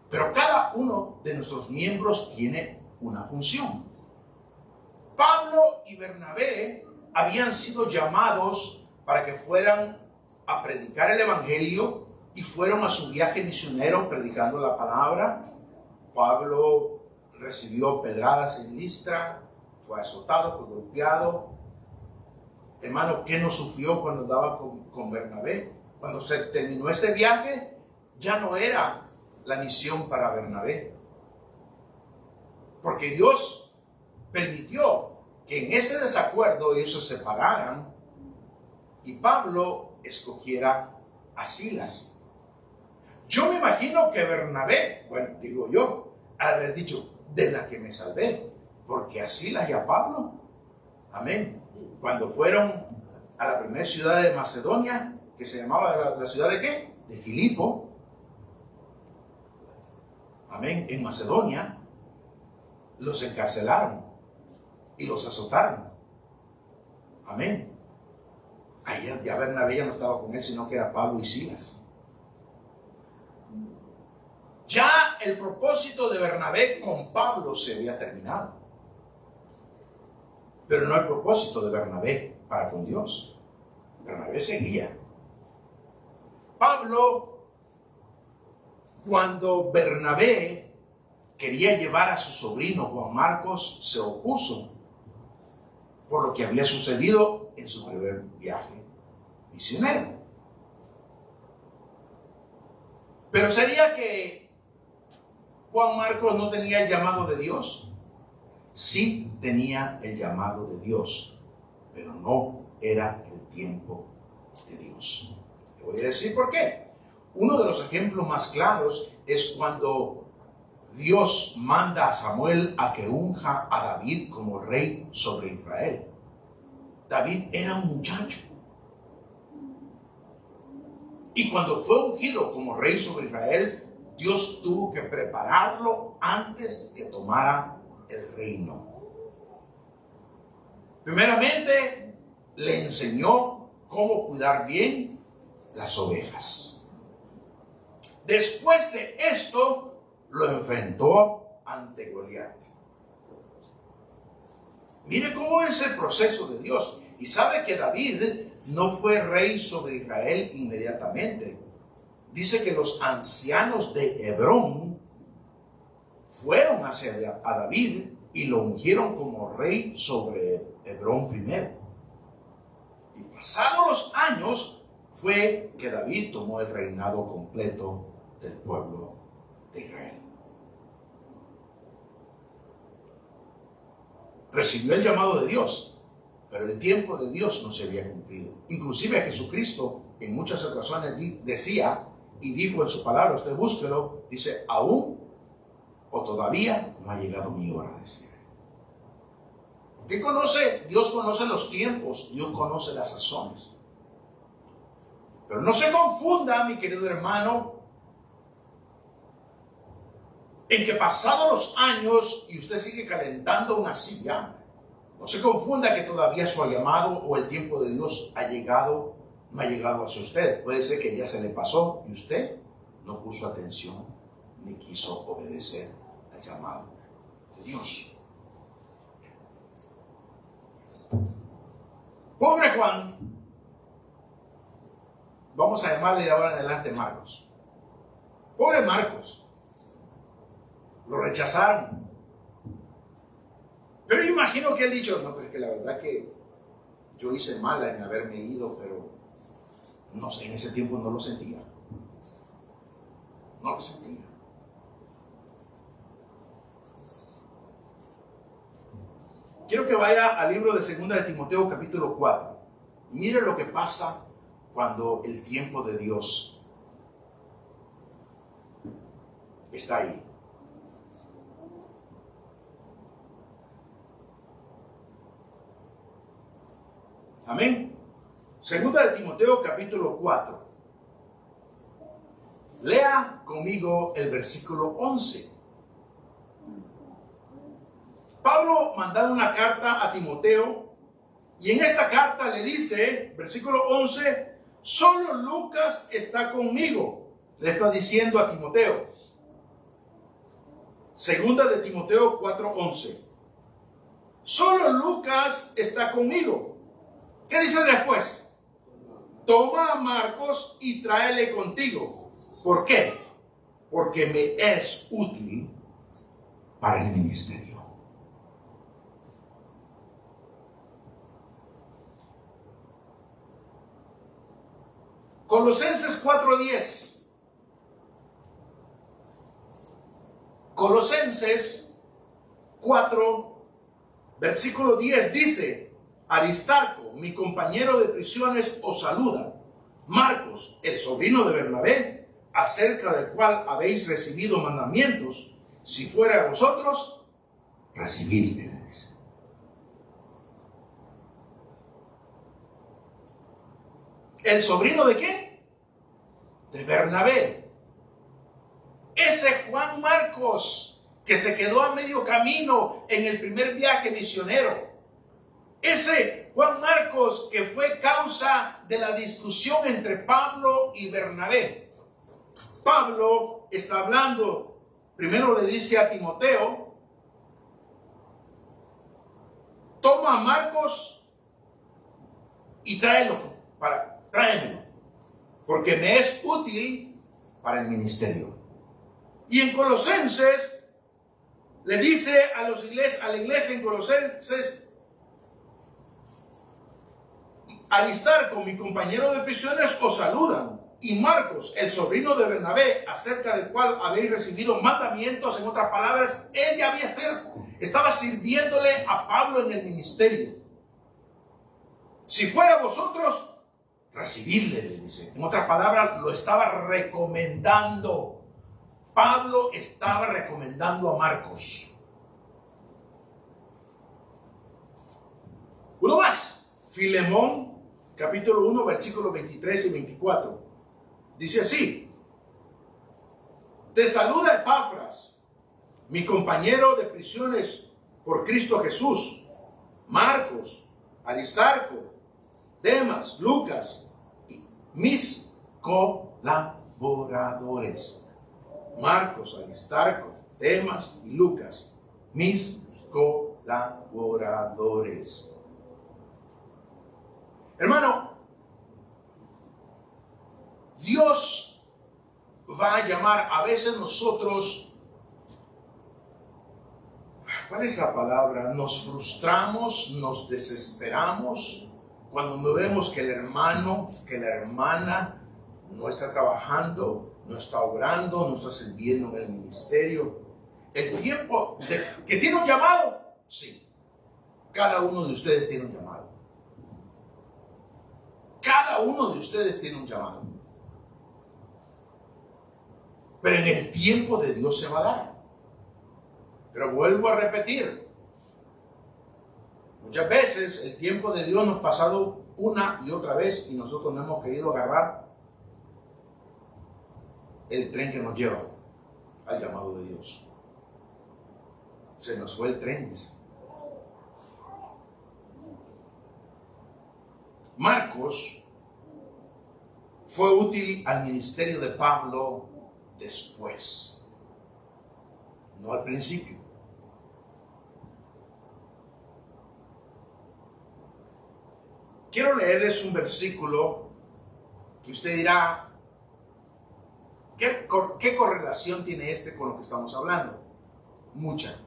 Pero cada uno de nuestros miembros tiene una función. Pablo y Bernabé habían sido llamados para que fueran a predicar el evangelio y fueron a su viaje misionero predicando la palabra. Pablo recibió pedradas en Listra, fue azotado, fue golpeado. Hermano, ¿qué no sufrió cuando andaba con Bernabé? Cuando se terminó este viaje, ya no era la misión para Bernabé. Porque Dios permitió que en ese desacuerdo ellos se separaran y Pablo escogiera a Silas. Yo me imagino que Bernabé, bueno, digo yo, haber dicho, de la que me salvé, porque a Silas y a Pablo, amén, cuando fueron a la primera ciudad de Macedonia, que se llamaba la ciudad de ¿qué? De Filipo, amén, en Macedonia, los encarcelaron y los azotaron, amén. Ahí ya Bernabé ya no estaba con él, sino que era Pablo y Silas. Ya el propósito de Bernabé con Pablo se había terminado. Pero no el propósito de Bernabé para con Dios. Bernabé seguía. Pablo, cuando Bernabé quería llevar a su sobrino Juan Marcos, se opuso por lo que había sucedido en su primer viaje misionero. Pero ¿sería que Juan Marcos no tenía el llamado de Dios? Sí tenía el llamado de Dios, pero no era el tiempo de Dios. Te voy a decir por qué. Uno de los ejemplos más claros es cuando Dios manda a Samuel a que unja a David como rey sobre Israel. David era un muchacho. Y cuando fue ungido como rey sobre Israel, Dios tuvo que prepararlo antes que tomara el reino. Primeramente, le enseñó cómo cuidar bien las ovejas. Después de esto, lo enfrentó ante Goliat. Mire cómo es el proceso de Dios. Y sabe que David no fue rey sobre Israel inmediatamente. Dice que los ancianos de Hebrón fueron hacia a David y lo ungieron como rey sobre Hebrón primero. Y pasados los años fue que David tomó el reinado completo del pueblo de Israel. Recibió el llamado de Dios, pero el tiempo de Dios no se había cumplido. Inclusive Jesucristo en muchas ocasiones decía y dijo en su palabra, usted búsquelo, dice, aún o todavía no ha llegado mi hora, decía. ¿Qué conoce? Dios conoce los tiempos, Dios conoce las sazones. Pero no se confunda, mi querido hermano, en que pasados los años y usted sigue calentando una silla, no se confunda que todavía su llamado o el tiempo de Dios no ha llegado hacia usted. Puede ser que ya se le pasó y usted no puso atención ni quiso obedecer al llamado de Dios. Pobre Juan, vamos a llamarle de ahora en adelante Marcos. Pobre Marcos. Lo rechazaron. Pero yo imagino que él dicho, no, pero es que la verdad que yo hice mal en haberme ido, pero no sé, en ese tiempo no lo sentía. No lo sentía. Quiero que vaya al libro de 2 de Timoteo capítulo 4. Mire lo que pasa cuando el tiempo de Dios está ahí. Amén. 2 de Timoteo capítulo 4. Lea conmigo el versículo 11. Pablo mandó una carta a Timoteo y en esta carta le dice, versículo 11, solo Lucas está conmigo. Le está diciendo a Timoteo. 2 de Timoteo 4:11. Solo Lucas está conmigo. ¿Qué dice después? Toma a Marcos y tráele contigo. ¿Por qué? Porque me es útil para el ministerio. Colosenses 4:10. Colosenses 4, versículo 10 dice, Aristarco, mi compañero de prisiones, os saluda. Marcos, el sobrino de Bernabé, acerca del cual habéis recibido mandamientos, si fuera a vosotros, recibidles. ¿El sobrino de qué? De Bernabé. Ese Juan Marcos que se quedó a medio camino en el primer viaje misionero. Ese Juan Marcos que fue causa de la discusión entre Pablo y Bernabé. Pablo está hablando, primero le dice a Timoteo, toma a Marcos y tráemelo, porque me es útil para el ministerio. Y en Colosenses le dice a la iglesia en Colosenses, Aristarco, mi compañero de prisiones, os saludan. y Marcos, el sobrino de Bernabé, acerca del cual habéis recibido mandamientos. En otras palabras, él ya estaba sirviéndole a Pablo en el ministerio. Si fuera vosotros, recibidle, le dice. En otras palabras, lo estaba recomendando. Pablo estaba recomendando a Marcos. Uno más. Filemón, capítulo 1, versículos 23 y 24. Dice así: te saluda Epafras, mi compañero de prisiones por Cristo Jesús, Marcos, Aristarco, Demas, Lucas, mis colaboradores. Marcos, Aristarco, Demas y Lucas, mis colaboradores. Hermano, Dios va a llamar a veces nosotros, ¿cuál es la palabra? Nos frustramos, nos desesperamos cuando vemos que el hermano, que la hermana no está trabajando, no está obrando, no está sirviendo en el ministerio. El tiempo que tiene un llamado, sí. Cada uno de ustedes tiene un llamado. Cada uno de ustedes tiene un llamado. Pero en el tiempo de Dios se va a dar. Pero vuelvo a repetir. Muchas veces el tiempo de Dios nos ha pasado una y otra vez y nosotros no hemos querido agarrar el tren que nos lleva al llamado de Dios. Se nos fue el tren, dice. Marcos fue útil al ministerio de Pablo después, no al principio. Quiero leerles un versículo que usted dirá, ¿qué correlación tiene con lo que estamos hablando? Mucha.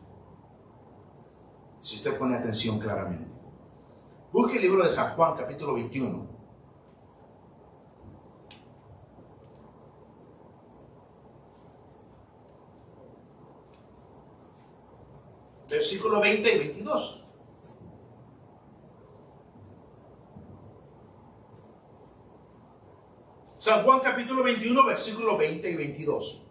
Si usted pone atención claramente. Busque el libro de San Juan, capítulo 21. Versículo 20 y 22. San Juan capítulo 21, versículo 20 y 22.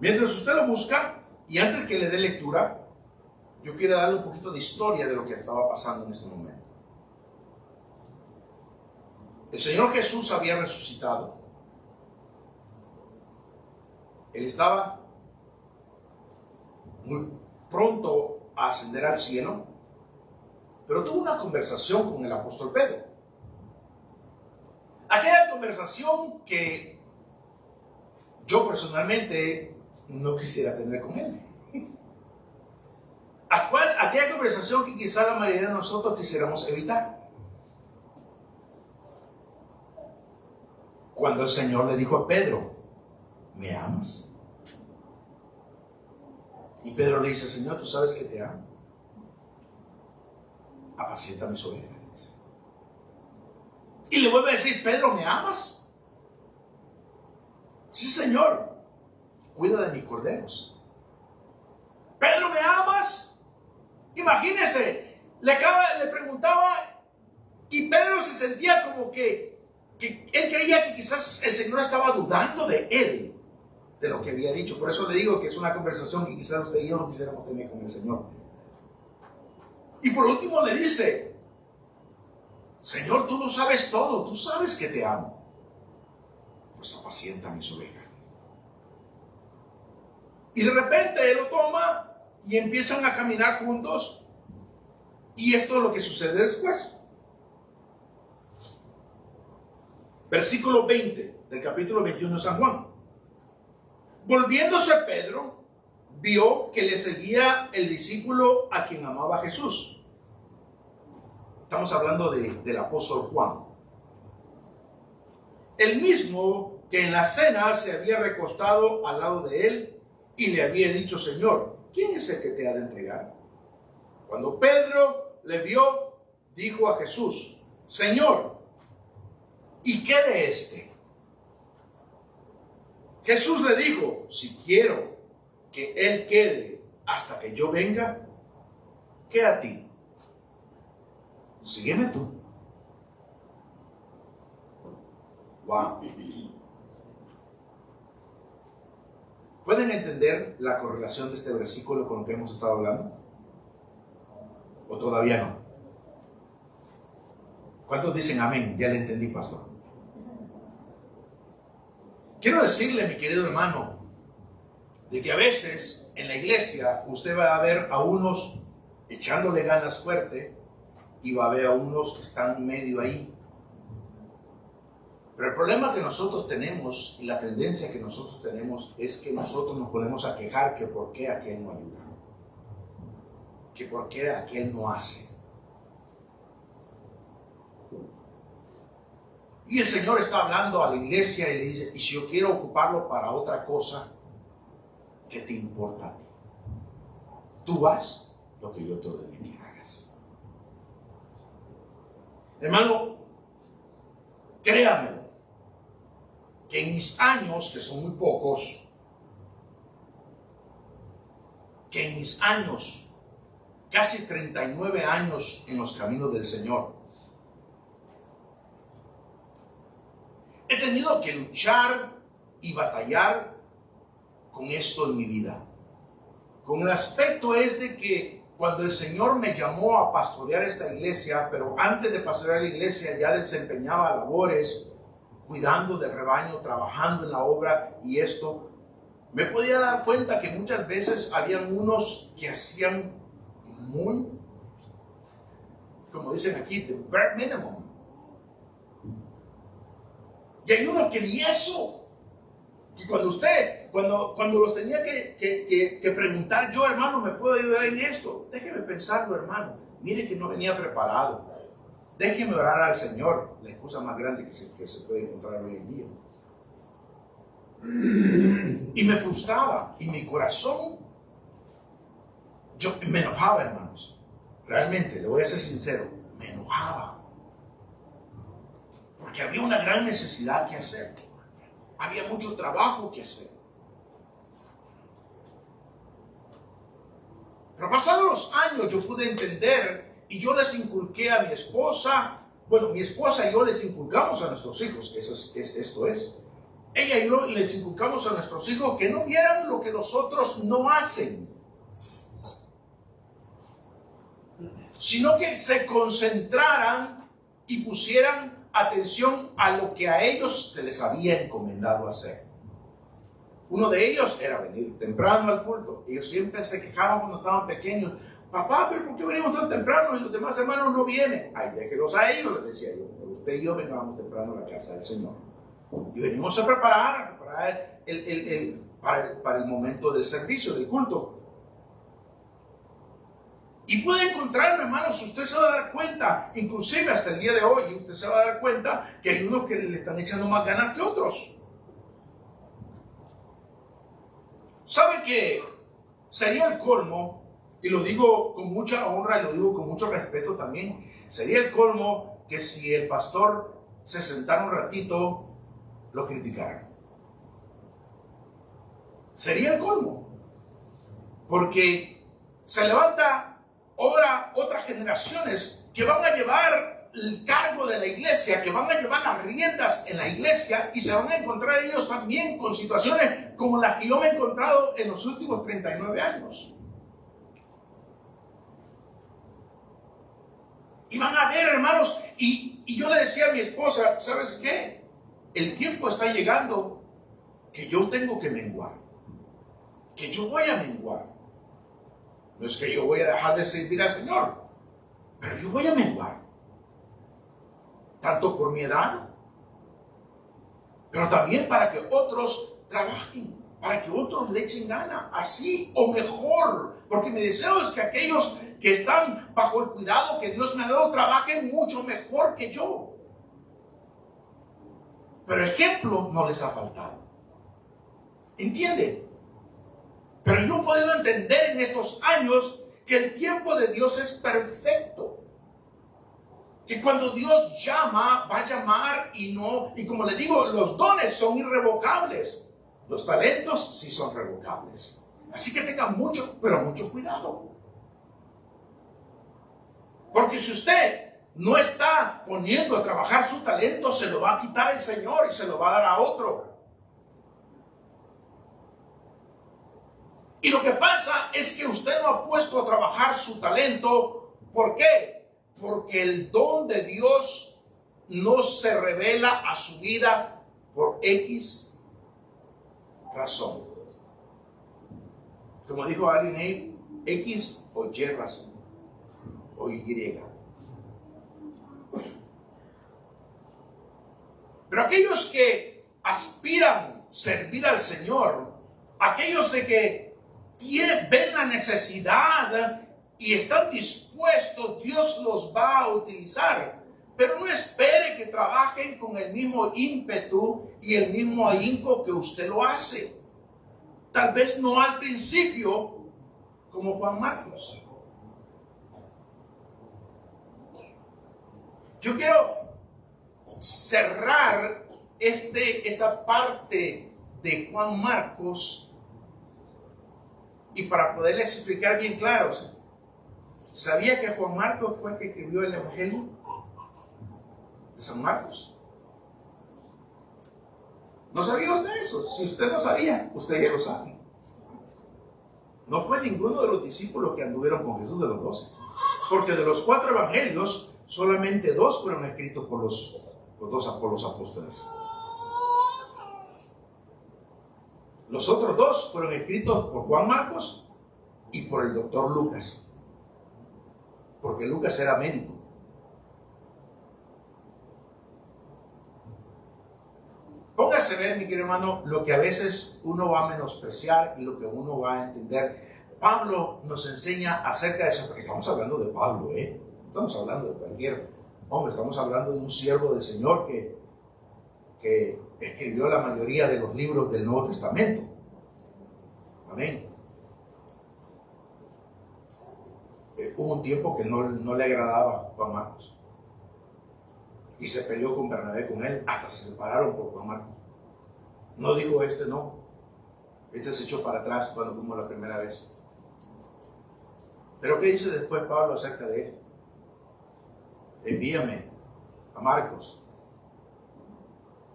Mientras usted lo busca, y antes que le dé lectura, yo quiero darle un poquito de historia de lo que estaba pasando en este momento. El Señor Jesús había resucitado. Él estaba muy pronto a ascender al cielo, pero tuvo una conversación con el apóstol Pedro. Aquella conversación que yo personalmente no quisiera tener con él. Aquella conversación que quizá la mayoría de nosotros quisiéramos evitar. Cuando el Señor le dijo a Pedro: ¿me amas? Y Pedro le dice: Señor, tú sabes que te amo. Apacienta mis ovejas. Y le vuelve a decir: Pedro, ¿me amas? Sí, Señor. Cuida de mis corderos. Pedro, ¿me amas? Imagínese, le preguntaba y Pedro se sentía como que él creía que quizás el Señor estaba dudando de él, de lo que había dicho. Por eso le digo que es una conversación que quizás usted y yo no quisiéramos tener con el Señor. Y por último le dice: Señor, tú lo sabes todo, tú sabes que te amo. Pues apacienta mis ovejas. Y de repente él lo toma y empiezan a caminar juntos. Y esto es lo que sucede después. Versículo 20 del capítulo 21 de San Juan. Volviéndose Pedro, vio que le seguía el discípulo a quien amaba Jesús. Estamos hablando del apóstol Juan. El mismo que en la cena se había recostado al lado de él y le había dicho: Señor, ¿quién es el que te ha de entregar? Cuando Pedro le vio, dijo a Jesús: Señor, y quede este. Jesús le dijo, si quiero que él quede hasta que yo venga, ¿qué a ti? Sígueme tú. Wow. ¿Pueden entender la correlación de este versículo con lo que hemos estado hablando? ¿O todavía no? ¿Cuántos dicen amén? Ya le entendí, pastor. Quiero decirle, mi querido hermano, de que a veces en la iglesia usted va a ver a unos echándole ganas fuerte y va a ver a unos que están medio ahí. Pero el problema que nosotros tenemos y la tendencia que nosotros tenemos es que nosotros nos ponemos a quejar que por qué aquel no ayuda, que por qué aquel no hace. Y el Señor está hablando a la iglesia y le dice, y si yo quiero ocuparlo para otra cosa, ¿qué te importa a ti? Tú haz lo que yo te ordene que hagas. Hermano, créame, que en mis años, que son muy pocos, que en mis años, casi 39 años en los caminos del Señor, he tenido que luchar y batallar con esto en mi vida. Con el aspecto es de que cuando el Señor me llamó a pastorear esta iglesia, pero antes de pastorear la iglesia ya desempeñaba labores, cuidando del rebaño, trabajando en la obra y esto, me podía dar cuenta que muchas veces habían unos que hacían muy, como dicen aquí, the bare minimum. Y hay uno que ni eso. Y cuando los tenía que preguntar, yo hermano, ¿me puedo ayudar en esto? Déjeme pensarlo, hermano. Mire que no venía preparado. Déjeme orar al Señor, la excusa más grande que se puede encontrar hoy en día. Y me frustraba, y mi corazón, yo me enojaba, hermanos. Realmente, le voy a ser sincero, me enojaba. Porque había una gran necesidad que hacer. Había mucho trabajo que hacer. Pero pasados los años yo pude entender y yo les inculqué a mi esposa, bueno, mi esposa y yo les inculcamos a nuestros hijos, esto es. Ella y yo les inculcamos a nuestros hijos que no vieran lo que los otros no hacen, sino que se concentraran y pusieran atención a lo que a ellos se les había encomendado hacer. Uno de ellos era venir temprano al culto. Ellos siempre se quejaban cuando estaban pequeños. Papá, pero ¿por qué venimos tan temprano y los demás hermanos no vienen? Ay, déjelos a ellos, les decía yo. Usted y yo vengamos temprano a la casa del Señor. Y venimos a preparar para el momento del servicio, del culto. Y puede encontrar, hermanos, usted se va a dar cuenta, inclusive hasta el día de hoy, usted se va a dar cuenta que hay unos que le están echando más ganas que otros. ¿Sabe que sería el colmo? Y lo digo con mucha honra y lo digo con mucho respeto también. Sería el colmo que si el pastor se sentara un ratito, lo criticaran. Sería el colmo. Porque se levanta ahora otras generaciones que van a llevar el cargo de la iglesia, que van a llevar las riendas en la iglesia y se van a encontrar ellos también con situaciones como las que yo me he encontrado en los últimos 39 años. Y van a ver, hermanos, y yo le decía a mi esposa, ¿sabes qué? El tiempo está llegando que yo tengo que menguar, que yo voy a menguar. No es que yo voy a dejar de servir al Señor, pero yo voy a menguar. Tanto por mi edad, pero también para que otros trabajen, para que otros le echen gana, así o mejor. Porque mi deseo es que aquellos que están bajo el cuidado que Dios me ha dado trabajen mucho mejor que yo. Pero ejemplo no les ha faltado. ¿Entiende? Pero yo he podido entender en estos años que el tiempo de Dios es perfecto. Que cuando Dios llama, va a llamar y como le digo, los dones son irrevocables. Los talentos sí son revocables. Así que tengan mucho, pero mucho cuidado. Porque si usted no está poniendo a trabajar su talento, se lo va a quitar el Señor y se lo va a dar a otro. Y lo que pasa es que usted no ha puesto a trabajar su talento. ¿Por qué? Porque el don de Dios no se revela a su vida por X razón. Como dijo alguien ahí, X o Y razón, o Y. Pero aquellos que aspiran a servir al Señor, aquellos de que ven la necesidad y están dispuestos, Dios los va a utilizar. Pero no espere que trabajen con el mismo ímpetu y el mismo ahínco que usted lo hace. Tal vez no al principio, como Juan Marcos. Yo quiero cerrar esta parte de Juan Marcos y para poderles explicar bien claro. ¿Sabía que Juan Marcos fue el que escribió el Evangelio de San Marcos? ¿No sabía usted eso? Si usted no sabía, usted ya lo sabe. No fue ninguno de los discípulos que anduvieron con Jesús, de los 12. Porque de los 4 evangelios, solamente 2 fueron escritos por los apóstoles. Los otros 2 fueron escritos por Juan Marcos y por el doctor Lucas. Porque Lucas era médico. Póngase a ver, mi querido hermano, lo que a veces uno va a menospreciar y lo que uno va a entender. Pablo nos enseña acerca de eso. Estamos hablando de Pablo, no estamos hablando de cualquier hombre. Estamos hablando de un siervo del Señor que escribió la mayoría de los libros del Nuevo Testamento. Amén. Hubo un tiempo que no le agradaba a Juan Marcos y se peleó con Bernabé, con él, hasta se separaron por Juan Marcos. No dijo no, se echó para atrás cuando fuimos la primera vez. Pero ¿qué dice después Pablo acerca de él? Envíame a Marcos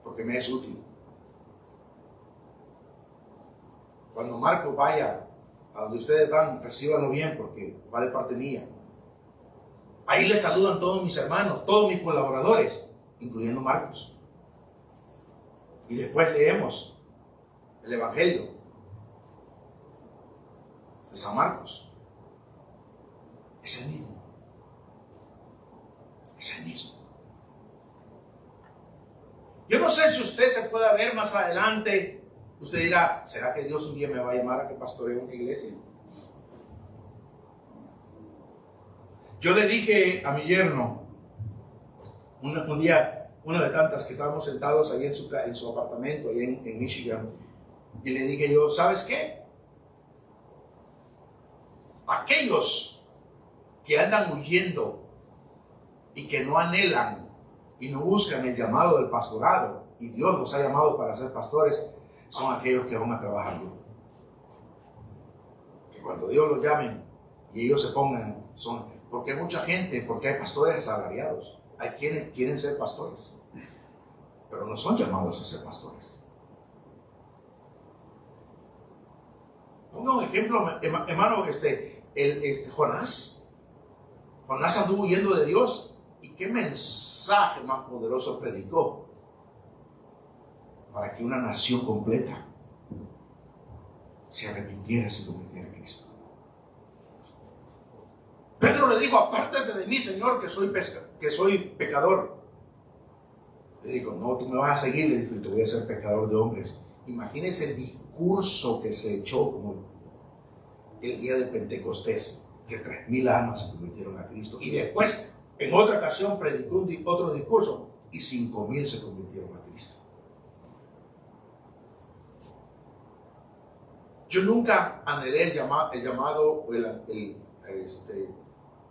porque me es útil. Cuando Marcos vaya a donde ustedes van, recíbanlo bien porque va de parte mía. Ahí les saludan todos mis hermanos, todos mis colaboradores, incluyendo Marcos. Y después leemos el Evangelio de San Marcos. Es el mismo. Es el mismo. Yo no sé si usted se pueda ver más adelante. Usted dirá, ¿será que Dios un día me va a llamar a que pastoree una iglesia? Yo le dije a mi yerno, un día, una de tantas que estábamos sentados ahí en su apartamento, ahí en Michigan, y le dije yo, ¿sabes qué? Aquellos que andan huyendo y que no anhelan y no buscan el llamado del pastorado, y Dios los ha llamado para ser pastores, son aquellos que van a trabajar duro. Que cuando Dios los llame y ellos se pongan, porque hay mucha gente, porque hay pastores asalariados, hay quienes quieren ser pastores, pero no son llamados a ser pastores. Ponga un ejemplo, hermano, Jonás anduvo huyendo de Dios, y qué mensaje más poderoso predicó para que una nación completa se arrepintiera y se convirtiera en Cristo. Pedro le dijo, apártate de mí, Señor, que soy pecador. Le dijo, no, tú me vas a seguir, le dijo, y te voy a hacer pecador de hombres. Imagínense el discurso que se echó como el día del Pentecostés, que 3,000 almas se convirtieron a Cristo. Y después, en otra ocasión, predicó otro discurso y 5,000 se convirtieron a Cristo. Yo nunca anhelé el llamado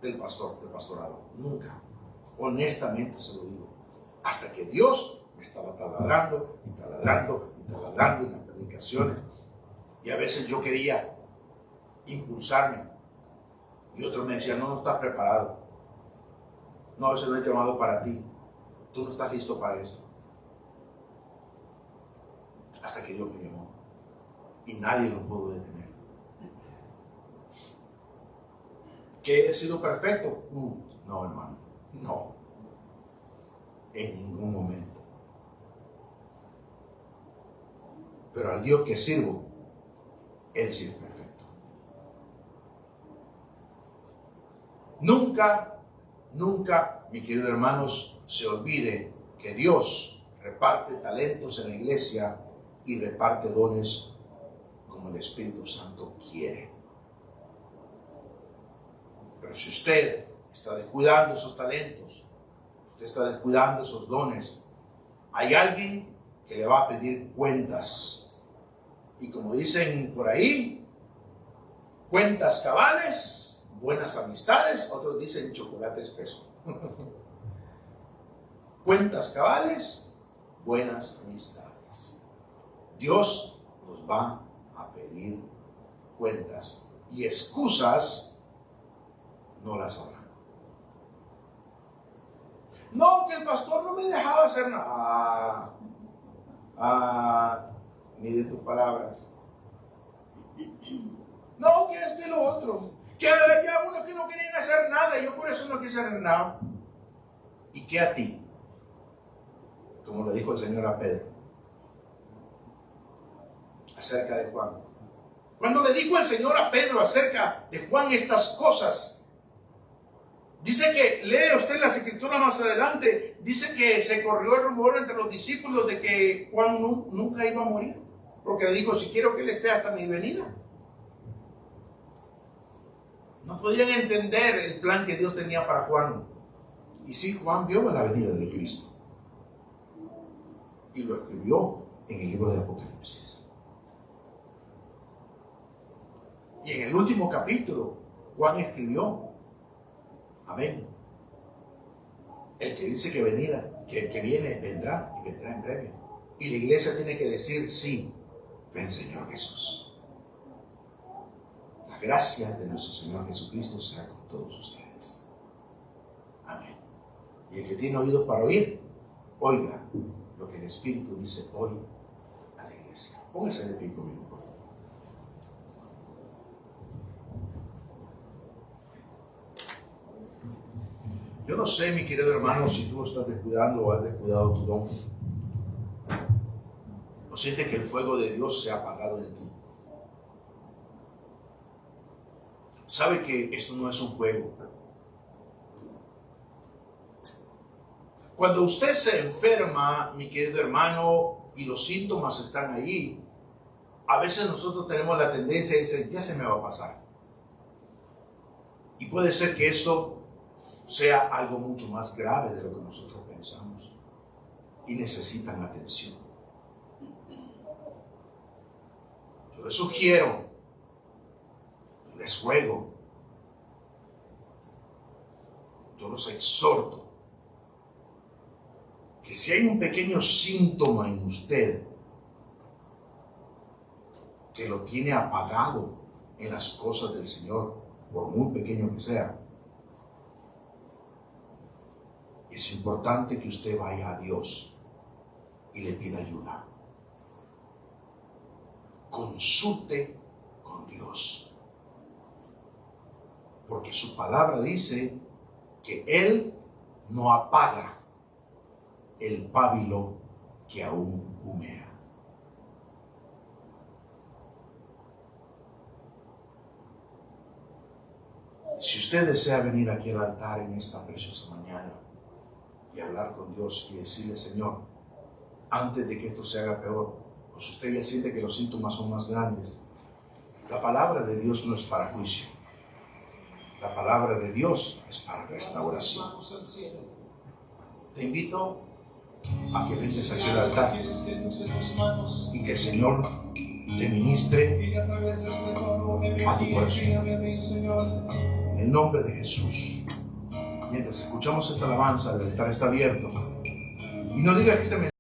del pastorado, nunca. Honestamente se lo digo. Hasta que Dios me estaba taladrando y taladrando y taladrando en las predicaciones. Y a veces yo quería impulsarme. Y otros me decían, no estás preparado. No, ese no es llamado para ti. Tú no estás listo para esto. Hasta que Dios me llamó. Y nadie lo pudo detener. ¿Que he sido perfecto? No, hermano. No. En ningún momento. Pero al Dios que sirvo, Él sí es perfecto. Nunca, mis queridos hermanos, se olvide que Dios reparte talentos en la iglesia y reparte dones como el Espíritu Santo quiere. Pero si usted está descuidando esos talentos, usted está descuidando esos dones, hay alguien que le va a pedir cuentas. Y como dicen por ahí, cuentas cabales, buenas amistades, otros dicen chocolate espeso. Cuentas cabales, buenas amistades. Dios nos va a pedir cuentas y excusas no las habrá. No, que el pastor no me dejaba hacer nada. Mide tus palabras. No, que esto y lo otro. Que había unos que no querían hacer nada y yo por eso no quise hacer nada. ¿Y qué a ti? Como le dijo el Señor a Pedro acerca de Juan. Cuando le dijo el Señor a Pedro acerca de Juan estas cosas, dice que, lee usted las escrituras más adelante, dice que se corrió el rumor entre los discípulos de que Juan nunca iba a morir, porque le dijo, si quiero que él esté hasta mi venida. No podían entender el plan que Dios tenía para Juan. Y sí, Juan vio la venida de Cristo. Y lo escribió en el libro de Apocalipsis. Y en el último capítulo, Juan escribió, amén, el que dice que venirá, que el que viene vendrá y vendrá en breve. Y la iglesia tiene que decir, sí, ven Señor Jesús. La gracia de nuestro Señor Jesucristo sea con todos ustedes. Amén. Y el que tiene oído para oír, oiga lo que el Espíritu dice hoy a la iglesia. Póngase de pie conmigo, por favor. Yo no sé, mi querido hermano, si tú estás descuidando o has descuidado tu don. ¿O sientes que el fuego de Dios se ha apagado en ti? Sabe que esto no es un juego. Cuando usted se enferma, mi querido hermano, y los síntomas están ahí, a veces nosotros tenemos la tendencia de decir, ya se me va a pasar. Y puede ser que esto sea algo mucho más grave de lo que nosotros pensamos. Y necesitan atención. Yo les sugiero, les ruego, yo los exhorto, que si hay un pequeño síntoma en usted que lo tiene apagado en las cosas del Señor, por muy pequeño que sea, es importante que usted vaya a Dios y le pida ayuda. Consulte con Dios, porque su palabra dice que Él no apaga el pábilo que aún humea. Si usted desea venir aquí al altar en esta preciosa mañana y hablar con Dios y decirle, Señor, antes de que esto se haga peor, pues usted ya siente que los síntomas son más grandes, la palabra de Dios no es para juicio. La palabra de Dios es para restauración. Te invito a que vengas aquí al altar y que el Señor te ministre a tu corazón. En el nombre de Jesús. mientras escuchamos esta alabanza, el altar está abierto. Y no diga que este mensaje